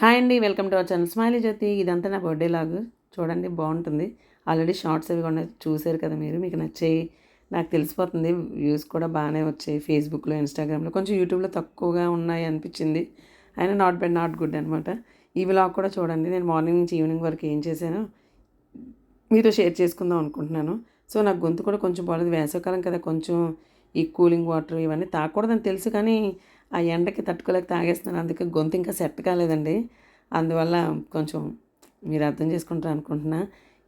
Hi అండి, welcome to our channel Smiley Jyothi. ఇదంతా నా బర్త్డే లాగ్ చూడండి, బాగుంటుంది. ఆల్రెడీ షార్ట్స్ అవి కూడా చూసారు కదా మీరు, మీకు నచ్చాయి. నాకు తెలిసిపోతుంది, వ్యూస్ కూడా బాగానే వచ్చాయి ఫేస్బుక్లో, ఇన్స్టాగ్రామ్లో. కొంచెం యూట్యూబ్లో తక్కువగా ఉన్నాయి అనిపించింది. అయినా నాట్ బ్యాడ్, నాట్ గుడ్ అనమాట. ఈ వ్లాగ్ కూడా చూడండి. నేను మార్నింగ్ నుంచి ఈవినింగ్ వరకు ఏం చేశానో మీతో షేర్ చేసుకుందాం అనుకుంటున్నాను. సో నాకు గొంతు కూడా కొంచెం బాగాలేదు, వేసవికాలం కదా, కొంచెం ఈ కూలింగ్ వాటర్ ఇవన్నీ తాగకూడదని తెలుసు, కానీ ఆ ఎండకి తట్టుకోలేక తాగేస్తున్నాను. అందుకే గొంతు ఇంకా సెట్ కాలేదండి. అందువల్ల కొంచెం మీరు అర్థం చేసుకుంటారు అనుకుంటున్నా.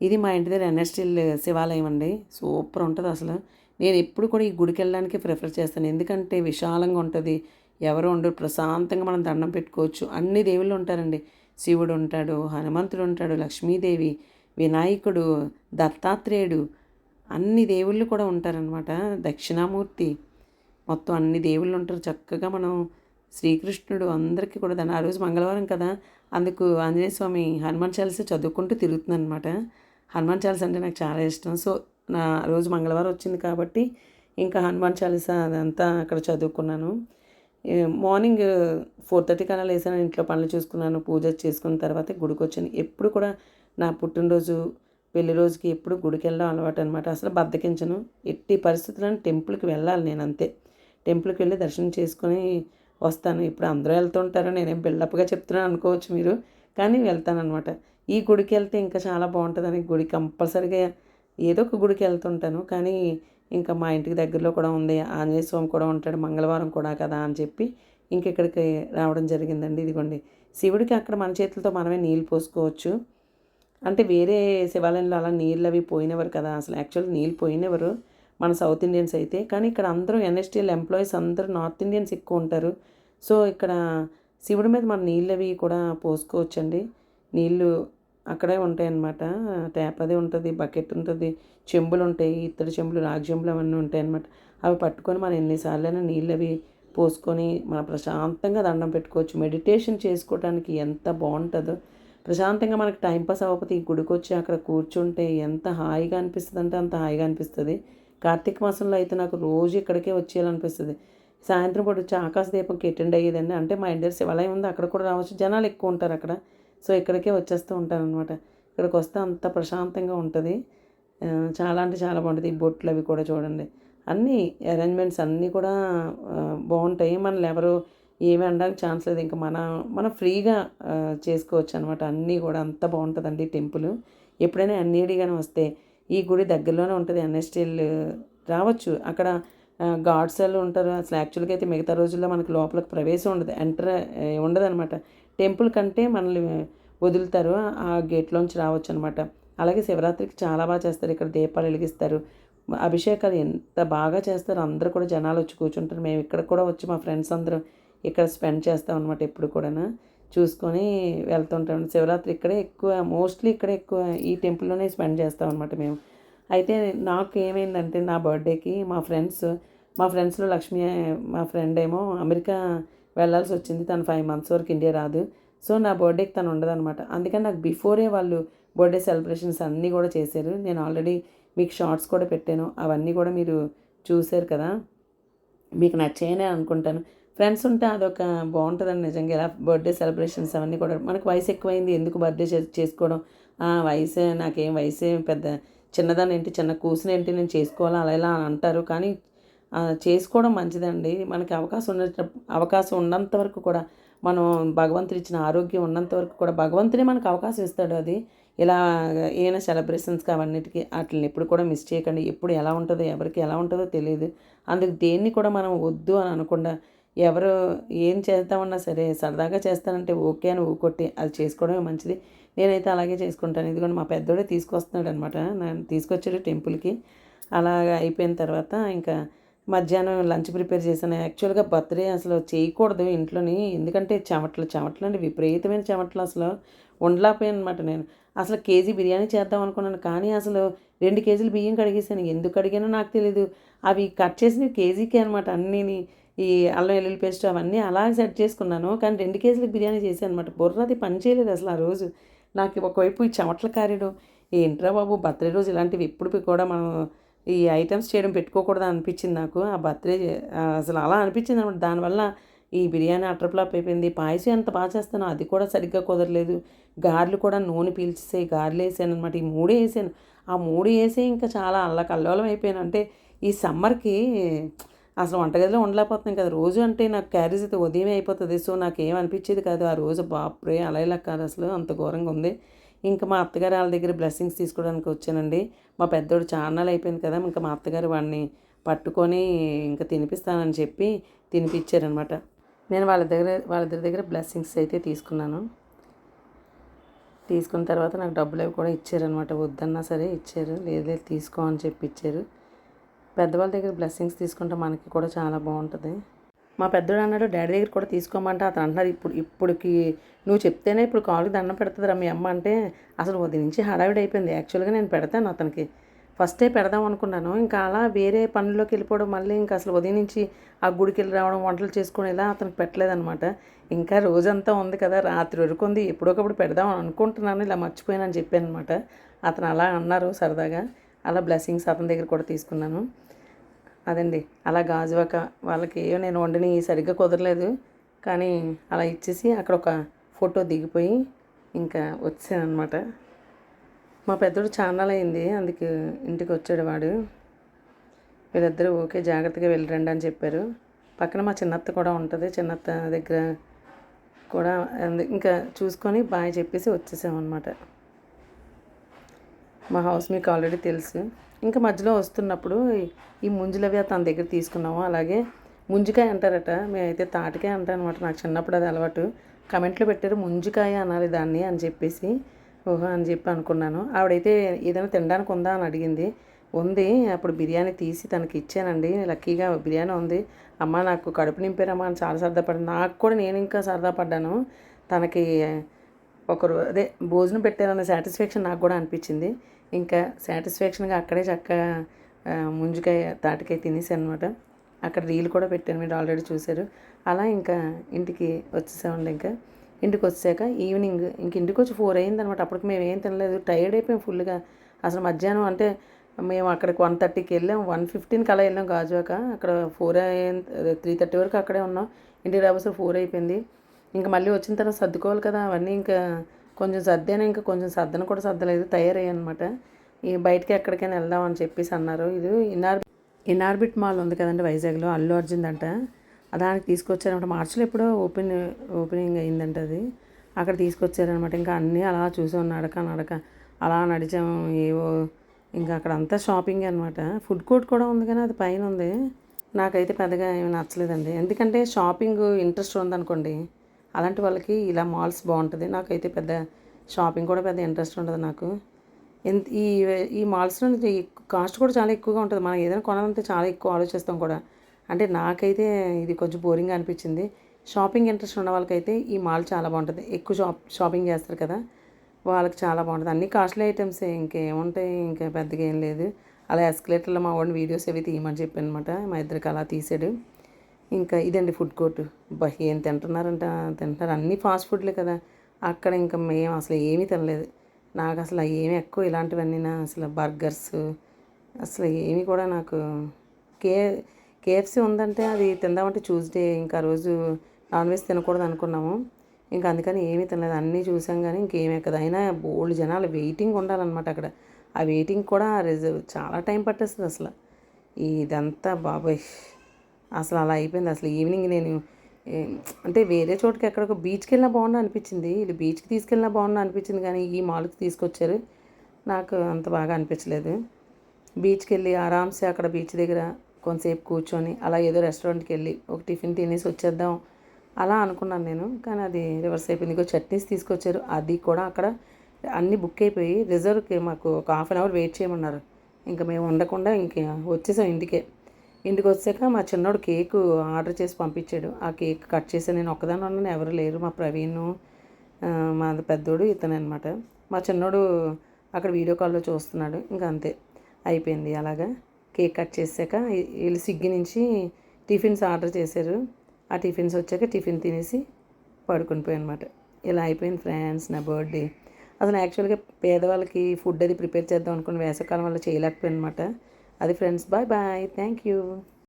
ఇది మా ఇంటి దగ్గర ఎన్ఎస్టీల్ శివాలయం అండి. సూపర్ ఉంటుంది అసలు. నేను ఎప్పుడు కూడా ఈ గుడికి వెళ్ళడానికి ప్రిఫర్ చేస్తాను. ఎందుకంటే విశాలంగా ఉంటుంది, ఎవరు ఉండరు, ప్రశాంతంగా మనం దండం పెట్టుకోవచ్చు. అన్ని దేవుళ్ళు ఉంటారండి. శివుడు ఉంటాడు, హనుమంతుడు ఉంటాడు, లక్ష్మీదేవి, వినాయకుడు, దత్తాత్రేయుడు, అన్ని దేవుళ్ళు కూడా ఉంటారనమాట. దక్షిణామూర్తి, మొత్తం అన్ని దేవుళ్ళు ఉంటారు. చక్కగా మనం శ్రీకృష్ణుడు అందరికీ కూడా ఆ రోజు మంగళవారం కదా, అందుకు ఆంజనేయ స్వామి హనుమాన్ చాలీస చదువుకుంటూ తిరుగుతుంది అనమాట. హనుమాన్ చాలీస అంటే నాకు చాలా ఇష్టం. సో నా రోజు మంగళవారం వచ్చింది కాబట్టి ఇంకా హనుమాన్ చాలీస అదంతా అక్కడ చదువుకున్నాను. మార్నింగ్ 4:30 కన్నా లేసాను, ఇంట్లో పనులు చూసుకున్నాను, పూజ చేసుకున్న తర్వాత గుడికి వచ్చాను. ఎప్పుడు కూడా నా పుట్టినరోజు, పెళ్లి రోజుకి ఎప్పుడు గుడికి వెళ్ళడం అలవాటు అనమాట. అసలు బద్దకించను. ఎట్టి పరిస్థితుల్లో టెంపుల్కి వెళ్ళాలి, నేను అంతే. టెంపుల్కి వెళ్ళి దర్శనం చేసుకొని వస్తాను. ఇప్పుడు అందరూ వెళ్తుంటారు, నేనేం బిల్డప్గా చెప్తున్నాను అనుకోవచ్చు మీరు, కానీ వెళ్తానమాట. ఈ గుడికి వెళ్తే ఇంకా చాలా బాగుంటుందని గుడి కంపల్సరీగా ఏదో ఒక గుడికి వెళ్తుంటాను. కానీ ఇంకా మా ఇంటికి దగ్గరలో కూడా ఉంది, ఆంజనేయ స్వామి కూడా ఉంటాడు, మంగళవారం కూడా కదా అని చెప్పి ఇంక ఇక్కడికి రావడం జరిగిందండి. ఇదిగోండి శివుడికి అక్కడ మన చేతులతో మనమే నీళ్ళు పోసుకోవచ్చు. అంటే వేరే శివాలయంలో అలా నీళ్ళు అవి పోయినవారు కదా, అసలు యాక్చువల్గా నీళ్ళు పోయినవారు మన సౌత్ ఇండియన్స్ అయితే. కానీ ఇక్కడ అందరూ ఎన్ఎస్టీఎల్ ఎంప్లాయీస్ అందరూ నార్త్ ఇండియన్స్ ఎక్కువ ఉంటారు. సో ఇక్కడ శివుడి మీద మన నీళ్ళు అవి కూడా పోసుకోవచ్చండి. నీళ్ళు అక్కడే ఉంటాయన్నమాట. ట్యాప్ అది ఉంటుంది, బకెట్ ఉంటుంది, చెంబులు ఉంటాయి, ఇత్తడి చెంబులు, రాగి చెంబులు అవన్నీ ఉంటాయన్నమాట. అవి పట్టుకొని మనం ఎన్నిసార్లైనా నీళ్ళు అవి పోసుకొని మన ప్రశాంతంగా దండం పెట్టుకోవచ్చు. మెడిటేషన్ చేసుకోవడానికి ఎంత బాగుంటుందో. ప్రశాంతంగా మనకు టైంపాస్ అవ్వకపోతే ఈ గుడికి వచ్చి అక్కడ కూర్చుంటే ఎంత హాయిగా అనిపిస్తుంది అంటే అంత హాయిగా అనిపిస్తుంది. కార్తీక మాసంలో అయితే నాకు రోజు ఇక్కడికే వచ్చేయాలనిపిస్తుంది. సాయంత్రం పూట వచ్చి ఆకాశ దీపంకి అటెండ్ అయ్యేదండి. అంటే మా ఇంటి శివాలయం ఉంది, అక్కడ కూడా రావచ్చు, జనాలు ఎక్కువ ఉంటారు అక్కడ. సో ఇక్కడికే వచ్చేస్తూ ఉంటాను అనమాట. ఇక్కడికి వస్తే అంత ప్రశాంతంగా ఉంటుంది. చాలా అంటే చాలా బాగుంటుంది. ఈ బొట్లు అవి కూడా చూడండి, అన్నీ అరేంజ్మెంట్స్ అన్నీ కూడా బాగుంటాయి. మనల్ని ఎవరు ఏమీ అనడానికి ఛాన్స్ లేదు. ఇంకా మనం ఫ్రీగా చేసుకోవచ్చు అనమాట. అన్నీ కూడా అంత బాగుంటుందండి టెంపుల్. ఎప్పుడైనా ఎన్ఈడిగానే వస్తే ఈ గుడి దగ్గరలోనే ఉంటుంది, ఎన్ఎస్టీఎల్ రావచ్చు. అక్కడ గార్డ్స్ వాళ్ళు ఉంటారు. అసలు యాక్చువల్గా అయితే మిగతా రోజుల్లో మనకి లోపలికి ప్రవేశం ఉండదు, ఉండదు అనమాట. టెంపుల్ కంటే మనల్ని వదులుతారు, ఆ గేట్లోంచి రావచ్చు అనమాట. అలాగే శివరాత్రికి చాలా బాగా చేస్తారు. ఇక్కడ దీపాలు వెలిగిస్తారు, అభిషేకాలు ఎంత బాగా చేస్తారు. అందరూ కూడా జనాలు వచ్చి కూర్చుంటారు. మేము ఇక్కడ కూడా వచ్చి మా ఫ్రెండ్స్ అందరూ ఇక్కడ స్పెండ్ చేస్తాం అనమాట. ఎప్పుడు కూడా చూసుకొని వెళ్తుంటాం. శివరాత్రి ఇక్కడే ఎక్కువ, మోస్ట్లీ ఇక్కడే ఎక్కువ ఈ టెంపుల్లోనే స్పెండ్ చేస్తాం అనమాట మేము. అయితే నాకు ఏమైందంటే నా బర్త్డేకి మా ఫ్రెండ్స్లో లక్ష్మి, మా ఫ్రెండ్ ఏమో అమెరికా వెళ్ళాల్సి వచ్చింది. తను 5 months వరకు ఇండియా రాదు. సో నా బర్త్డేకి తను ఉండదనమాట. అందుకని నాకు బిఫోరే వాళ్ళు బర్త్డే సెలబ్రేషన్స్ అన్నీ కూడా చేశారు. నేను ఆల్రెడీ మీకు షార్ట్స్ కూడా పెట్టాను, అవన్నీ కూడా మీరు చూశారు కదా, మీకు నచ్చాయనే అనుకుంటాను. ఫ్రెండ్స్ ఉంటే అదొక బాగుంటుందండి నిజంగా. ఇలా బర్త్డే సెలబ్రేషన్స్ అవన్నీ కూడా. మనకు వయసు ఎక్కువైంది, ఎందుకు బర్త్డే చేసుకోవడం, వయసే నాకేం వయసే పెద్ద చిన్నదాన్ని ఏంటి, చిన్న కూసిన ఏంటి, నేను చేసుకోవాలా అలా ఇలా అని అంటారు. కానీ చేసుకోవడం మంచిదండి. మనకి అవకాశం ఉన్నంత వరకు కూడా, మనం భగవంతుడు ఇచ్చిన ఆరోగ్యం ఉన్నంత వరకు కూడా భగవంతుడే మనకు అవకాశం ఇస్తాడు. అది ఇలా ఏమైనా సెలబ్రేషన్స్కి అవన్నిటికీ వాటిని ఎప్పుడు కూడా మిస్ చేయకండి. ఎప్పుడు ఎలా ఉంటుందో, ఎవరికి ఎలా ఉంటుందో తెలియదు. అందుకు దేన్ని కూడా మనం వద్దు అని అనకుండా, ఎవరు ఏం చేద్దామన్నా సరే సరదాగా చేస్తానంటే ఓకే అని ఊకొట్టి అది చేసుకోవడమే మంచిది. నేనైతే అలాగే చేసుకుంటాను. ఇదిగోండి మా పెద్దోడే తీసుకొస్తున్నాడు అనమాట, నన్ను తీసుకొచ్చాడు టెంపుల్కి. అలాగా అయిపోయిన తర్వాత ఇంకా మధ్యాహ్నం లంచ్ ప్రిపేర్ చేశాను. యాక్చువల్గా బర్త్డే అసలు చేయకూడదు ఇంట్లోని, ఎందుకంటే చెమటలు అంటే విపరీతమైన చెమటలు, అసలు ఉండలేకపోయాను అనమాట. నేను అసలు కేజీ బిర్యానీ చేద్దాం అనుకున్నాను, కానీ అసలు 2 కేజీలు బియ్యం కడిగేసాను. ఎందుకు అడిగానో నాకు తెలీదు. అవి కట్ చేసినవి కేజీకే అనమాట అన్నీని. ఈ అల్లం వెల్లుల్లి పేస్ట్ అవన్నీ అలాగే సెట్ చేసుకున్నాను, కానీ 2 కేజీలకు బిర్యానీ చేశాను అనమాట. బుర్రది పని చేయలేదు అసలు ఆ రోజు. నాకు ఒకవైపు ఈ చెమటలు కారేయడం, ఏంట్రా బాబు బర్త్డే రోజు ఇలాంటివి ఎప్పుడు కూడా మనం ఈ ఐటమ్స్ చేయడం పెట్టుకోకూడదు అనిపించింది నాకు. ఆ బర్త్డే అసలు అలా అనిపించింది అనమాట. దానివల్ల ఈ బిర్యానీ అటర్ ఫ్లాప్ అయిపోయింది. పాయసం ఎంత బాగా చేస్తానో అది కూడా సరిగ్గా కుదరలేదు. గారెలు కూడా నూనె పీల్చేసాయి. గారెలు వేసాననమాట. ఈ 3 వేసాను. ఆ 3 వేసి ఇంకా చాలా అల్లకల్లోలం అయిపోయాను. అంటే ఈ సమ్మర్‌కి అసలు వంటగదిలో ఉండలేకపోతున్నాను కదా! రోజు అంటే నాకు క్యారేజ్ అయితే ఉదయమే అయిపోతది. సో, నాకేం అనిపించేది కాదు. ఆ రోజు బాప్రే! అలా ఇలా కాదు అసలు అంత ఘోరంగా ఉంది. ఇంకా మా అత్తగారు ఆళ్ళ దగ్గర బ్లెస్సింగ్స్ తీసుకోవడానికి వచ్చానండి. మా పెద్దోడు చాన్నాళ్ళు అయిపోయింది కదా! ఇంకా మా అత్తగారు వాడిని పట్టుకొని ఇంక తినిపిస్తానని చెప్పి తినిపిచ్చారనమాట. నేను వాళ్ళిద్దరి దగ్గర బ్లెస్సింగ్స్ అయితే తీసుకున్నాను. తీసుకున్న తర్వాత నాకు డబ్బులవి కూడా ఇచ్చారనమాట. వద్దన్నా సరే ఇచ్చారు. లేదు లేదు తీసుకో అని చెప్పి ఇచ్చారు. పెద్దవాళ్ళ దగ్గర బ్లెస్సింగ్స్ తీసుకుంటే మనకి కూడా చాలా బాగుంటుంది. మా పెద్దోడు అన్నాడు డాడీ దగ్గర కూడా తీసుకోమంటే అతను అంటున్నారు ఇప్పుడుకి నువ్వు చెప్తేనే ఇప్పుడు కాలుకి దండం పెడుతుందిరా మీ అమ్మ అంటే అసలు ఉదయం నుంచి హడావిడి అయిపోయింది. యాక్చువల్గా నేను పెడతాను అతనికి ఫస్టే పెడదాం అనుకున్నాను. ఇంకా అలా వేరే పనుల్లోకి వెళ్ళిపోవడం మళ్ళీ ఇంకా అసలు ఉదయం నుంచి ఆ గుడికి వెళ్ళి రావడం వంటలు చేసుకుని ఇలా అతనికి పెట్టలేదనమాట. ఇంకా రోజంతా ఉంది కదా రాత్రి వరకు ఉంది ఎప్పుడొకప్పుడు పెడదాం అనుకుంటున్నాను ఇలా మర్చిపోయానని చెప్పాను అనమాట. అతను అలా అన్నారు సరదాగా. అలా బ్లెస్సింగ్స్ అతని దగ్గర కూడా తీసుకున్నాను. అదండి అలా గాజువాక వాళ్ళకి నేను వండినవి సరిగ్గా కుదరలేదు. కానీ అలా ఇచ్చేసి అక్కడ ఒక ఫోటో దిగిపోయి ఇంకా వచ్చాననమాట. మా పెద్దోడు చాన్నాళ్ళు అయింది అందుకే ఇంటికి వచ్చాడు వాడు. వీళ్ళిద్దరూ ఓకే జాగ్రత్తగా వెళ్ళిరండి అని చెప్పారు. పక్కన మా చిన్నత్త కూడా ఉంటుంది. చిన్నత్త దగ్గర కూడా ఇంకా చూసుకొని బాయ్ చెప్పేసి వచ్చేసామన్నమాట. మా హౌస్ మీకు ఆల్రెడీ తెలుసు. ఇంకా మధ్యలో వస్తున్నప్పుడు ఈ ముంజులవి తన దగ్గర తీసుకున్నాము. అలాగే ముంజికాయ అంటారట, మేమైతే తాటికాయ అంటాం అనమాట. నాకు చిన్నప్పుడు అది అలవాటు. కమెంట్లో పెట్టారు ముంజికాయ అనాలి దాన్ని అని చెప్పేసి. ఓహో అని చెప్పి అనుకున్నాను. ఆవిడైతే ఏదైనా తినడానికి ఉందా అని అడిగింది. ఉంది. అప్పుడు బిర్యానీ తీసి తనకి ఇచ్చానండి. లక్కీగా బిర్యానీ ఉంది. అమ్మ నాకు కడుపు నింపారమ్మా అని చాలా సరదా పడ్డాను. నాకు కూడా నేను ఇంకా సరదా పడ్డాను. తనకి ఒకరు అదే భోజనం పెట్టారన్న సాటిస్ఫాక్షన్ నాకు కూడా అనిపించింది. ఇంకా సాటిస్ఫాక్షన్గా అక్కడే చక్కగా ముంజికాయ తాటికాయ తినేసాను అనమాట. అక్కడ రీల్ కూడా పెట్టాను, మీరు ఆల్రెడీ చూశారు. అలా ఇంకా ఇంటికి వచ్చేసామండి. ఇంకా ఇంటికి వచ్చాక ఈవినింగ్ ఇంటికి వచ్చి 4 అయిందనమాట. అప్పటికి మేము ఏం తినలేదు, టైర్డ్ అయిపోయాం ఫుల్గా. అసలు మధ్యాహ్నం అంటే మేము అక్కడికి 1:30కి వెళ్ళాం, 1:15కి అలా వెళ్ళాం గాజువాక. అక్కడ 4 అయింది, 3:30 వరకు అక్కడే ఉన్నాం. ఇంటికి రాబోసే 4 అయిపోయింది. ఇంకా మళ్ళీ వచ్చిన తర్వాత సర్దుకోవాలి కదా అవన్నీ. ఇంకా కొంచెం సర్దాను, ఇంకా కొంచెం సర్దను కూడా సర్దలేదు, తయారయ్యాను అనమాట. ఈ బయటికి ఎక్కడికైనా వెళ్దాం అని చెప్పేసి అన్నారు. ఇది ఇన్ఆర్బిట్ మాల్ ఉంది కదండి వైజాగ్లో, అల్లు అర్జున్ అంట. దానికి తీసుకొచ్చారనమాట. మార్చిలో ఎప్పుడో ఓపెనింగ్ అయిందంట అది. అక్కడ తీసుకొచ్చారనమాట. ఇంకా అన్నీ అలా చూసాం, నడక అలా నడిచాము. ఏవో ఇంకా అక్కడ అంతా షాపింగ్ అనమాట. ఫుడ్ కోర్ట్ కూడా ఉంది కానీ అది పైన ఉంది. నాకైతే పెద్దగా ఏమి నచ్చలేదండి. ఎందుకంటే షాపింగ్ ఇంట్రెస్ట్ ఉందనుకోండి, అలాంటి వాళ్ళకి ఇలా మాల్స్ బాగుంటుంది. నాకైతే పెద్ద షాపింగ్ కూడా పెద్ద ఇంట్రెస్ట్ ఉండదు నాకు. ఈ ఈ మాల్స్లో కాస్ట్ కూడా చాలా ఎక్కువగా ఉంటుంది. మనం ఏదైనా కొనాలంటే చాలా ఎక్కువ ఆలోచిస్తాం కూడా. అంటే నాకైతే ఇది కొంచెం బోరింగ్గా అనిపించింది. షాపింగ్ ఇంట్రెస్ట్ ఉన్న వాళ్ళకైతే ఈ మాల్ చాలా బాగుంటుంది. ఎక్కువ షాపింగ్ చేస్తారు కదా, వాళ్ళకి చాలా బాగుంటుంది. అన్నీ కాస్ట్లీ ఐటమ్సే, ఇంకేముంటాయి, ఇంకా పెద్దగా ఏం లేదు. అలా ఎస్కలేటర్లో మా వాడిని వీడియోస్ అవి తీయమని చెప్పాను అనమాట. మా ఇద్దరికి అలా తీసాడు. ఇంకా ఇదండి ఫుడ్ కోర్టు. ఏం తింటున్నారు, అన్నీ ఫాస్ట్ ఫుడ్లే కదా. అక్కడ ఇంకా మేము అసలు ఏమీ తినలేదు. నాకు అసలు ఏమి ఎక్కువ ఇలాంటివన్నీ అసలు బర్గర్స్ అసలు ఏమి కూడా నాకు కే కేఎఫ్సీ ఉందంటే అది తిందామంటే ట్యూస్డే, ఇంకా రోజు నాన్ వెజ్ తినకూడదు అనుకున్నాము. ఇంకా అందుకని ఏమీ తినలేదు. అన్నీ చూసాం కానీ ఇంకేమీ ఎక్కదు. అయినా బోల్డ్ జనాలు వెయిటింగ్ ఉండాలన్నమాట అక్కడ. ఆ వెయిటింగ్ కూడా రిజర్వ్ చాలా టైం పట్టేస్తుంది అసలు. ఇదంతా బాబోయ్ అసలు అలా అయిపోయింది. అసలు ఈవినింగ్ నేను అంటే వేరే చోటుకి ఎక్కడికో బీచ్కి వెళ్ళినా బాగుండు అనిపించింది, ఇది బీచ్కి తీసుకెళ్ళినా బాగుండు అనిపించింది, కానీ ఈ మాల్కి తీసుకొచ్చారు. నాకు అంత బాగా అనిపించలేదు. బీచ్కి వెళ్ళి ఆరామ్సే అక్కడ బీచ్ దగ్గర కొంతసేపు కూర్చొని అలా ఏదో రెస్టారెంట్కి వెళ్ళి ఒక టిఫిన్ తినేసి వచ్చేద్దాం అలా అనుకున్నాను నేను. కానీ అది రివర్స్ అయిపోయింది. ఇంకో చట్నీస్ తీసుకొచ్చారు, అది కూడా అక్కడ అన్నీ బుక్ అయిపోయి రిజర్వ్కి మాకు ఒక 1/2 అవర్ వెయిట్ చేయమన్నారు. ఇంకా మేము ఉండకుండా ఇంక వచ్చేసాం ఇంటికి వచ్చాక మా చిన్నోడు కేకు ఆర్డర్ చేసి పంపించాడు. ఆ కేక్ కట్ చేసి నేను ఒక్కదాన్ని ఉన్నాను, ఎవరు లేరు. మా ప్రవీణ్, మా పెద్దోడు, ఇతను అనమాట. మా చిన్నోడు అక్కడ వీడియో కాల్లో చూస్తున్నాడు. ఇంకా అంతే అయిపోయింది. అలాగా కేక్ కట్ చేసాక వీళ్ళు స్విగ్గీ నుంచి టిఫిన్స్ ఆర్డర్ చేశారు. ఆ టిఫిన్స్ వచ్చాక టిఫిన్ తినేసి పడుకొని పోయాను అనమాట. ఇలా అయిపోయింది ఫ్రెండ్స్ నా బర్త్డే. అసలు యాక్చువల్గా పేదవాళ్ళకి ఫుడ్ అది ప్రిపేర్ చేద్దాం అనుకుని వేసవకాలం వల్ల చేయలేకపోయాను అనమాట. అది friends, bye bye, thank you.